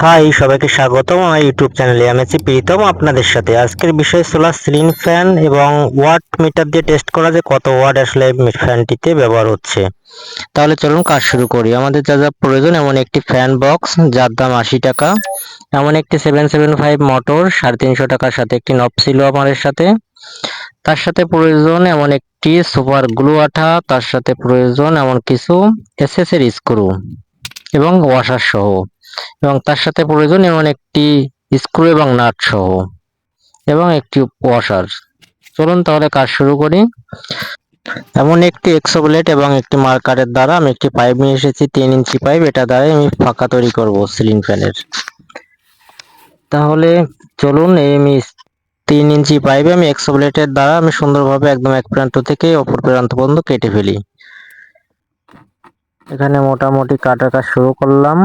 High, সবাইকে স্বাগতম আমার ইউটিউব চ্যানেলে। আমি আছি প্রীতম আপনাদের সাথে। আজকের বিষয় সোলার সিলিং ফ্যান এবং ওয়াট মিটার দিয়ে টেস্ট করা যে কত ওয়াট আসলে ফ্যানটিতে ব্যবহার হচ্ছে। তাহলে চলুন কাজ শুরু করি। আমাদের যা যা প্রয়োজন: এমন একটি ফ্যান বক্স যার দাম 80 টাকা, এমন একটি 775 মোটর 350 টাকার সাথে একটি নব ছিল আমাদের সাথে, তার সাথে প্রয়োজন এমন একটি সুপার গ্লু আঠা, তার সাথে প্রয়োজন এমন কিছু এসএস এর স্ক্রু এবং ওয়াশার সহ, এবং তার সাথে প্রয়োজন এমন একটি স্ক্রু এবং নাট সহ এবং একটি ওয়াশার। চলুন তাহলে কাজ শুরু করি। এমন একটি এক্সো ব্লেড এবং একটি মার্কারের দ্বারা আমি একটি পাইপ নিয়ে এসেছি, 3 ইঞ্চি পাইপ। এটা দ্বারা আমি ফাঁকা তৈরি করব সিলিং ফ্যানের। তাহলে চলুন আমি 3 ইঞ্চি পাইপে আমি এক্সো ব্লেডের দ্বারা আমি সুন্দরভাবে একদম এক প্রান্ত থেকে অপর প্রান্ত পর্যন্ত কেটে ফেলি। এখানে মোটামুটি কাটার কাজ শুরু করলাম,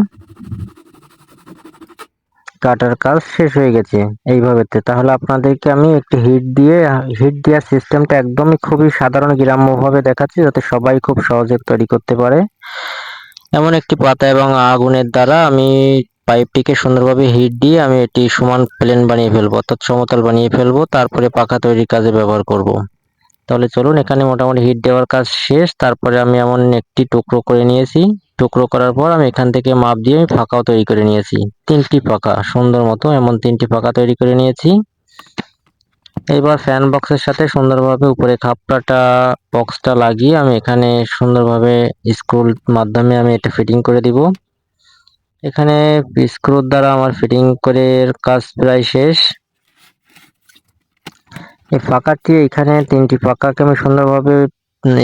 কাটার কাজ শেষ হয়ে গেছে এইভাবেতে। তাহলে আপনাদেরকে আমি একটি হিট দেওয়ার সিস্টেমটা একদমই খুবই সাধারণ গ্রাম্যভাবে দেখাচ্ছি, যাতে সবাই খুব সহজে তৈরি করতে পারে। এমন একটি পাতা এবং আগুনের দ্বারা আমি পাইপটিকে সুন্দরভাবে হিট দিয়ে আমি এটি সমান প্লেন বানিয়ে ফেলবো, অর্থাৎ সমতল বানিয়ে ফেলবো, তারপরে পাখা তৈরির কাজে ব্যবহার করব। তাহলে চলুন, এখানে মোটামুটি হিট দেওয়ার কাজ শেষ। তারপরে আমি এমন একটি টুকরো করে নিয়েছি। টুকরো করার পর আমি এখান থেকে মাপ দিয়ে আমি ফাঁকাও তৈরি করে নিয়েছি, 3টি ফাঁকা সুন্দর মতো এমন 3টি ফাঁকা তৈরি করে নিয়েছি। এবার ফ্যান বক্সের সাথে সুন্দরভাবে উপরে খাপটা বক্সটা লাগিয়ে আমি এখানে সুন্দরভাবে স্ক্রুর মাধ্যমে আমি এটা ফিটিং করে দিব। এখানে স্ক্রুর দ্বারা আমার ফিটিং করে কাজ প্রায় শেষ। এই ফাঁকাটি এখানে 3টি ফাঁকাকে আমি সুন্দরভাবে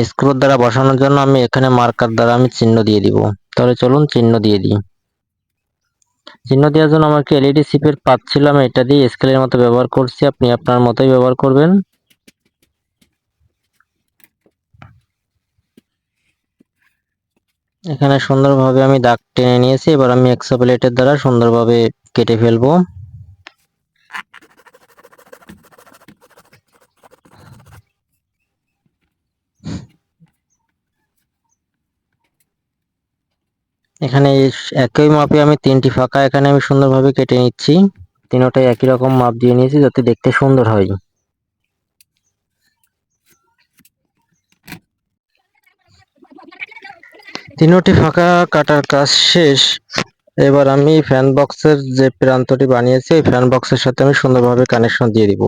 স্ক্রুর দ্বারা বসানোর জন্য আমি এখানে মার্কার দ্বারা আমি চিহ্ন দিয়ে দিব। তাহলে চলুন চিহ্ন দিয়ে দিই। চিহ্ন দেওয়ার জন্য আমাকে এলইডি শিপের পাত ছিল, আমি এটা দিয়ে স্কেলের মতো ব্যবহার করছি। আপনি আপনার মতোই ব্যবহার করবেন। এখানে সুন্দরভাবে আমি দাগ টেনে নিয়েছি। এবার আমি এক্সো প্লেটের দ্বারা সুন্দরভাবে কেটে ফেলবো। এখানে একই মাপে আমি 3টি ফাঁকা এখানে আমি সুন্দরভাবে কেটে নিচ্ছি। তিনটাই একই রকম মাপ দিয়ে নিয়েছি যাতে দেখতে সুন্দর হয়। তিনটি ফাঁকা কাটার কাজ শেষ। এবার আমি ফ্যান বক্সের যে প্রান্তটি বানিয়েছি এই ফ্যান বক্সের সাথে আমি সুন্দরভাবে কানেকশন দিয়ে দিব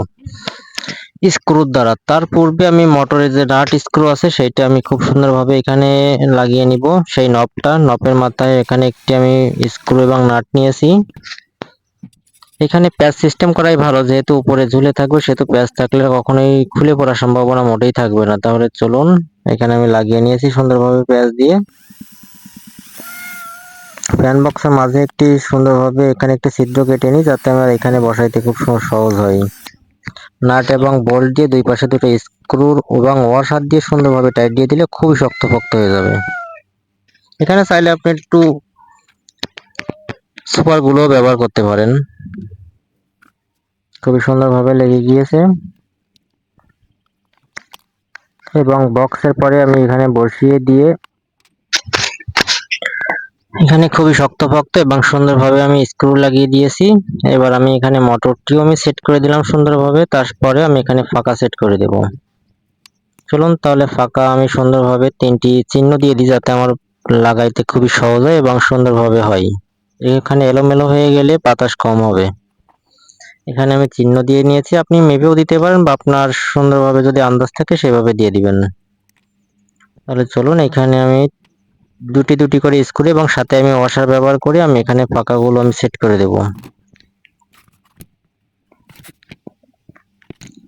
স্ক্রুর দ্বারা। তার পূর্বে আমি মোটরের যে নাট স্ক্রু আছে সেটা আমি খুব সুন্দরভাবে এখানে লাগিয়ে নিব। সেই নবের মাথায় এখানে একটি আমি স্ক্রু এবং নাট নিয়েছি। এখানে প্যাচ সিস্টেম করাই ভালো, যেহেতু উপরে ঝুলে থাকবে সেহেতু প্যাচ থাকলে কখনোই খুলে পড়ার সম্ভাবনা মোটেই থাকবে না। তাহলে চলুন, এখানে আমি লাগিয়ে নিয়েছি সুন্দরভাবে প্যাচ দিয়ে। ফ্যান বক্সের মাঝে একটি সুন্দরভাবে এখানে একটি ছিদ্র কেটে নিই, যাতে আমার এখানে বসাইতে খুব সহজ হয়। নাট এবং বোল্ট দিয়ে দুই পাশে দুটো স্ক্রুর এবং ওয়াশার দিয়ে সুন্দরভাবে টাইট দিয়ে দিলে খুবই শক্তপোক্ত হয়ে যাবে। এখানে চাইলে আপনি একটু সুপার গ্লু ব্যবহার করতে পারেন। খুবই সুন্দরভাবে লেগে গিয়েছে। এবং বক্সের পরে আমি এখানে বসিয়ে দিয়ে এখানে খুবই শক্তপোক্ত এবং সুন্দরভাবে আমি স্ক্রু লাগিয়ে দিয়েছি। এবার আমি এখানে মোটরটিও আমি সেট করে দিলাম সুন্দরভাবে। তারপরে আমি এখানে ফাঁকা সেট করে দেব। চলুন তাহলে ফাঁকা আমি সুন্দরভাবে 3টি চিহ্ন দিয়ে দিই, যাতে আমার লাগাইতে খুবই সহজ হয় এবং সুন্দরভাবে হয়। এখানে এলোমেলো হয়ে গেলে বাতাস কম হবে। এখানে আমি চিহ্ন দিয়ে নিয়েছি, আপনি মেপেও দিতে পারেন বা আপনার সুন্দরভাবে যদি আন্দাজ থাকে সেভাবে দিয়ে দিবেন। তাহলে চলুন, এখানে আমি দুটি দুটি করে স্ক্রু এবং সাথে আমি ওয়াশার ব্যবহার করে আমি এখানে ফাঁকাগুলো আমি সেট করে দেব।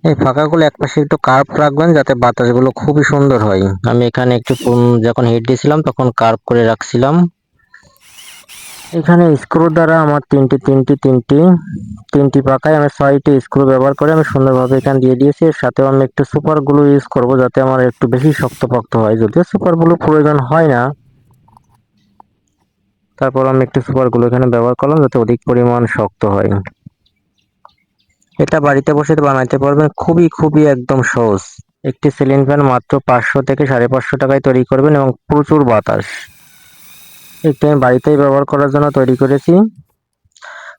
এই ফাঁকাগুলো একপাশে একটু কার্ভ রাখবেন, যাতে বাতাসগুলো খুবই সুন্দর হয়। আমি এখানে একটু যখন হিট দিয়েছিলাম তখন কার্ভ করে রাখছিলাম। এখানে স্ক্রু দ্বারা আমার তিনটি পাকায় আমি 6টি স্ক্রু ব্যবহার করে আমি সুন্দরভাবে এখানে দিয়ে দিয়েছি। এর সাথেও আমি একটু সুপার গ্লু ইউজ করব, যাতে আমার একটু বেশি শক্তপোক্ত হয়। যদিও সুপার গ্লু প্রয়োজন হয় না, তারপর আমি একটু সুপার গ্লু এখানে ব্যবহার করলাম, যাতে অধিক পরিমাণ শক্ত হয়। এটা বাড়িতে বসে বানাইতে পারবেন, খুবই একদম সহজ। একটি সিলিং ফ্যান মাত্র 500 থেকে 550 টাকায় তৈরি করবেন এবং প্রচুর বাতাস। একটি আমি বাড়িতেই ব্যবহার করার জন্য তৈরি করেছি।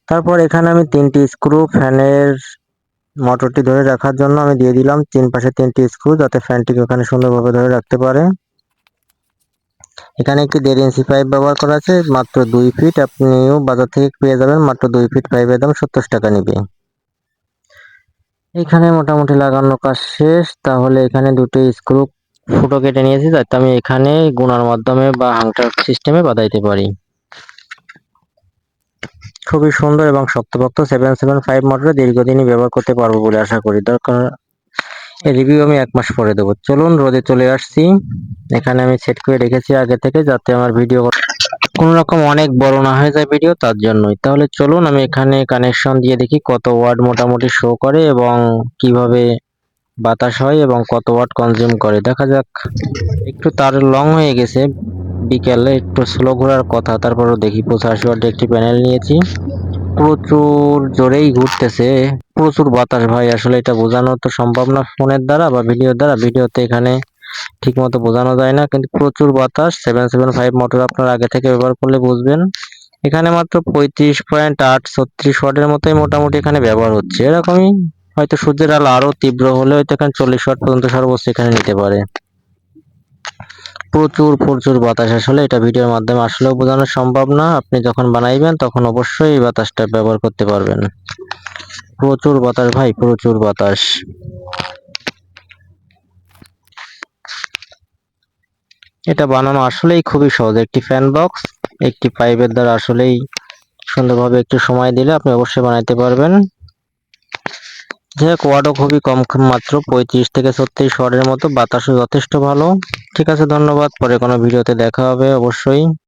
তারপর এখানে আমি 3টি স্ক্রু ফ্যানের মোটরটি ধরে রাখার জন্য আমি দিয়ে দিলাম 3 পাশে 3টি স্ক্রু, যাতে ফ্যানটিকে ওখানে সুন্দরভাবে ধরে রাখতে পারে। এখানে একটি 1.5 ইঞ্চি পাইপ ব্যবহার করা আছে, মাত্র 2 ফিট। আপনিও বাজার থেকে পেয়ে যাবেন, মাত্র 2 ফিট পাইপের দাম 70 টাকা নিবে। এখানে মোটামুটি লাগানো কাজ শেষ। তাহলে এখানে দুটো স্ক্রু ফুটো কেটে নিয়েছি, যাতে আমি এখানে গুনার মাধ্যমে বা হাংটার সিস্টেমে বাঁধাইতে পারি। খুবই সুন্দর এবং শক্তপোক্ত 775 মোটর দীর্ঘদিনই ব্যবহার করতে পারবো বলে আশা করি। দরকার এই রিভিউ আমি 1 মাস পরে দেবো। চলুন, রোদে চলে আসছি। এখানে আমি সেট করে রেখেছি আগে থেকে, যাতে আমার ভিডিও কোনো রকম অনেক বড় না হয়ে যায় ভিডিও, তার জন্যই। তাহলে চলুন আমি এখানে কানেকশন দিয়ে দেখি কত ওয়াট মোটামুটি শো করে এবং কিভাবে বাতাস হয় এবং কত ওয়াট কনজিউম করে, দেখা যাক। একটু তার লং হয়ে গেছে, বিকেলে একটু স্লো ঘোরার কথা, তারপরও দেখি। 85 ওয়াটের একটি প্যানেল নিয়েছি, প্রচুর জোরেই ঘুরতেছে, প্রচুর বাতাস ভাই। আসলে এটা বোঝানো তো সম্ভব না ফোনের দ্বারা বা ভিডিওর দ্বারা, ভিডিওতে এখানে ঠিক মতো বোঝানো যায় না, কিন্তু প্রচুর বাতাস। 775 মোটর আপনার আগে থেকে ব্যবহার করলে বুঝবেন। এখানে মাত্র 35.836 ওয়াটের মতোই মোটামুটি এখানে ব্যবহার হচ্ছে, এরকমই। হয়তো সূর্যের আলো আরো তীব্র হলে হয়তো এখানে 40 ওয়াট পর্যন্ত সর্বোচ্চ এখানে নিতে পারে। প্রচুর প্রচুর বাতাস, আসলে এটা ভিডিওর মাধ্যমে আসলেও বোঝানো সম্ভব না। আপনি যখন বানাইবেন তখন অবশ্যই এই বাতাসটা ব্যবহার করতে পারবেন। প্রচুর বাতাস ভাই, প্রচুর বাতাস। এটা বানানো আসলেই খুবই সহজ। একটি ফ্যান বক্স, একটি পাইপের দ্বারা আসলেই সুন্দরভাবে একটু সময় দিলে আপনি অবশ্যই বানাইতে পারবেন। যাই হোক, ওয়াটও খুবই কম, মাত্র 35 থেকে 36 ওয়াটের মতো। বাতাসও যথেষ্ট ভালো। ঠিক আছে, ধন্যবাদ। পরে কোনো ভিডিওতে দেখা হবে অবশ্যই।